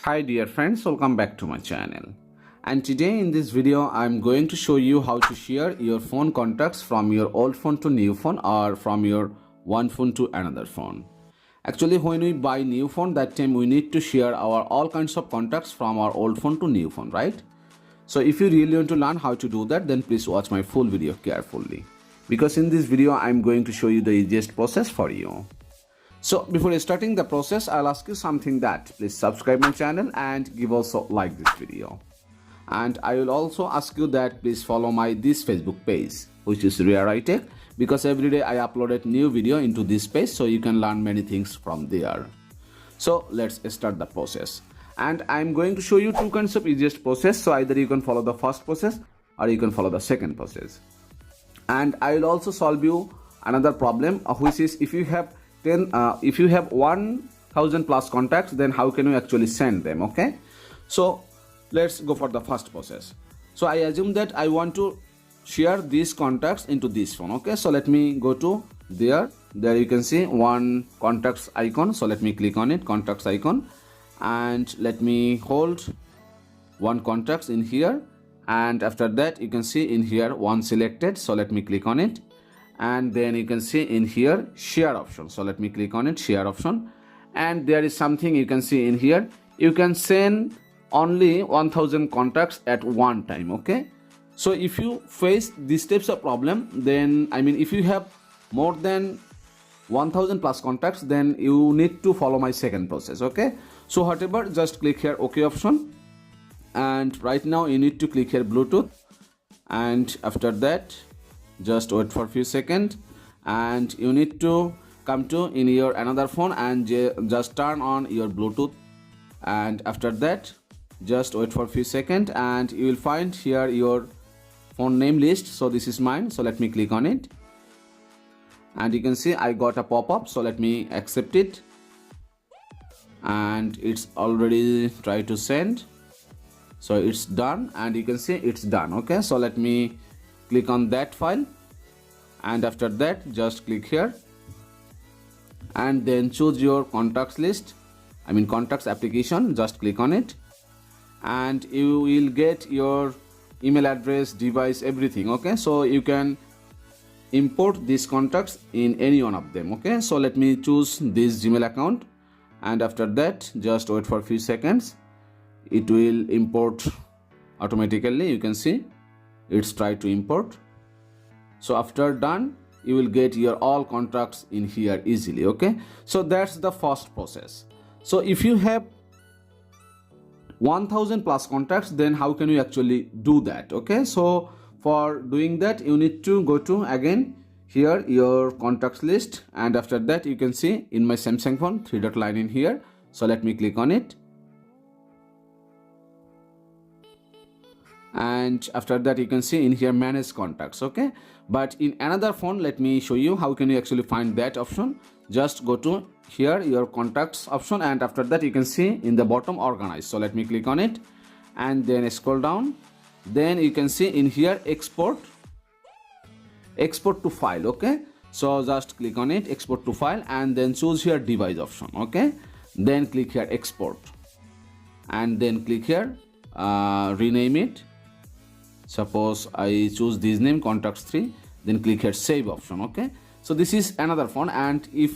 Hi dear friends, welcome back to my channel. And today in this video I'm going to show you how to share your phone contacts from your old phone to new phone or from your one phone to another phone. Actually, when we buy new phone, that time we need to share our all kinds of contacts from our old phone to new phone, right? So if you really want to learn how to do that, then please watch my full video carefully, because in this video I'm going to show you the easiest process for you. So before starting the process, I'll ask you something, that please subscribe my channel and give also like this video. And I will also ask you that please follow my this Facebook page, which is iTech, because every day I uploaded new video into this page, so you can learn many things from there. So let's start the process. And I'm going to show you two kinds of easiest process. So either you can follow the first process or you can follow the second process. And I will also solve you another problem, which is if you have 1000 plus contacts, then how can you actually send them? Okay, so let's go for the first process. So I assume that I want to share these contacts into this phone. Okay, so let me go to there you can see one contacts icon. So let me click on it, contacts icon, and let me hold one contacts in here, and after that you can see in here one selected. So let me click on it, and then you can see in here share option. So let me click on it, share option, and there is something you can see in here, you can send only 1000 contacts at one time. Okay, so if you face these types of problem, then if you have more than 1000 plus contacts, then you need to follow my second process. Okay, so whatever, just click here OK option, and right now you need to click here Bluetooth, and after that just wait for a few seconds, and you need to come to in your another phone and just turn on your Bluetooth, and after that just wait for a few seconds, and you will find here your phone name list. So this is mine, so let me click on it, and you can see I got a pop-up. So let me accept it, and it's already tried to send, so it's done, and you can see it's done. Okay, so let me click on that file, and after that just click here and then choose your contacts list, contacts application. Just click on it, and you will get your email address, device, everything. Okay, so you can import these contacts in any one of them. Okay, so let me choose this Gmail account, and after that just wait for a few seconds, it will import automatically. You can see it's tried to import. So after done, you will get your all contacts in here easily. Okay, so that's the first process. So if you have 1000 plus contacts, then how can you actually do that? Okay, so for doing that, you need to go to again here your contacts list, and after that you can see in my Samsung phone 3-dot line in here. So let me click on it, and after that you can see in here manage contacts. Okay, but in another phone, let me show you how can you actually find that option. Just go to here your contacts option, and after that you can see in the bottom organize. So let me click on it, and then scroll down, then you can see in here export to file. Okay, so just click on it, export to file, and then choose here device option. Okay, then click here export, and then click here rename it. Suppose I choose this name, contacts 3, then click here save option. Okay, so this is another phone, and if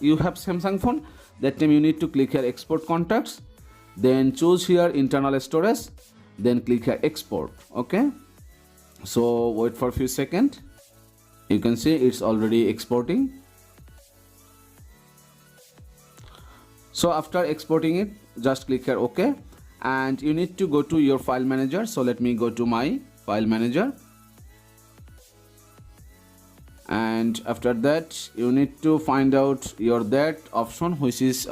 you have Samsung phone, that time you need to click here export contacts, then choose here internal storage, then click here export. Okay, so wait for a few seconds, you can see it's already exporting. So after exporting it, just click here OK, and you need to go to your file manager. So let me go to my file manager, and after that you need to find out your that option, which is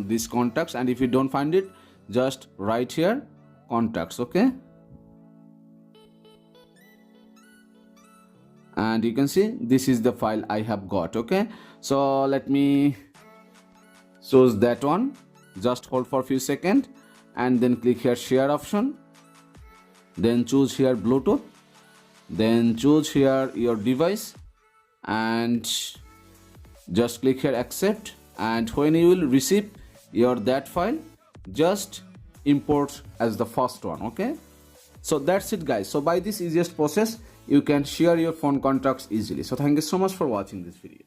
this contacts, and if you don't find it, just write here contacts. Okay, and you can see this is the file I have got. Okay, so let me choose that one, just hold for a few seconds, and then click here share option, then choose here Bluetooth, then choose here your device, and just click here accept, and when you will receive your that file, just import as the first one. Okay, so that's it guys. So by this easiest process you can share your phone contacts easily. So thank you so much for watching this video.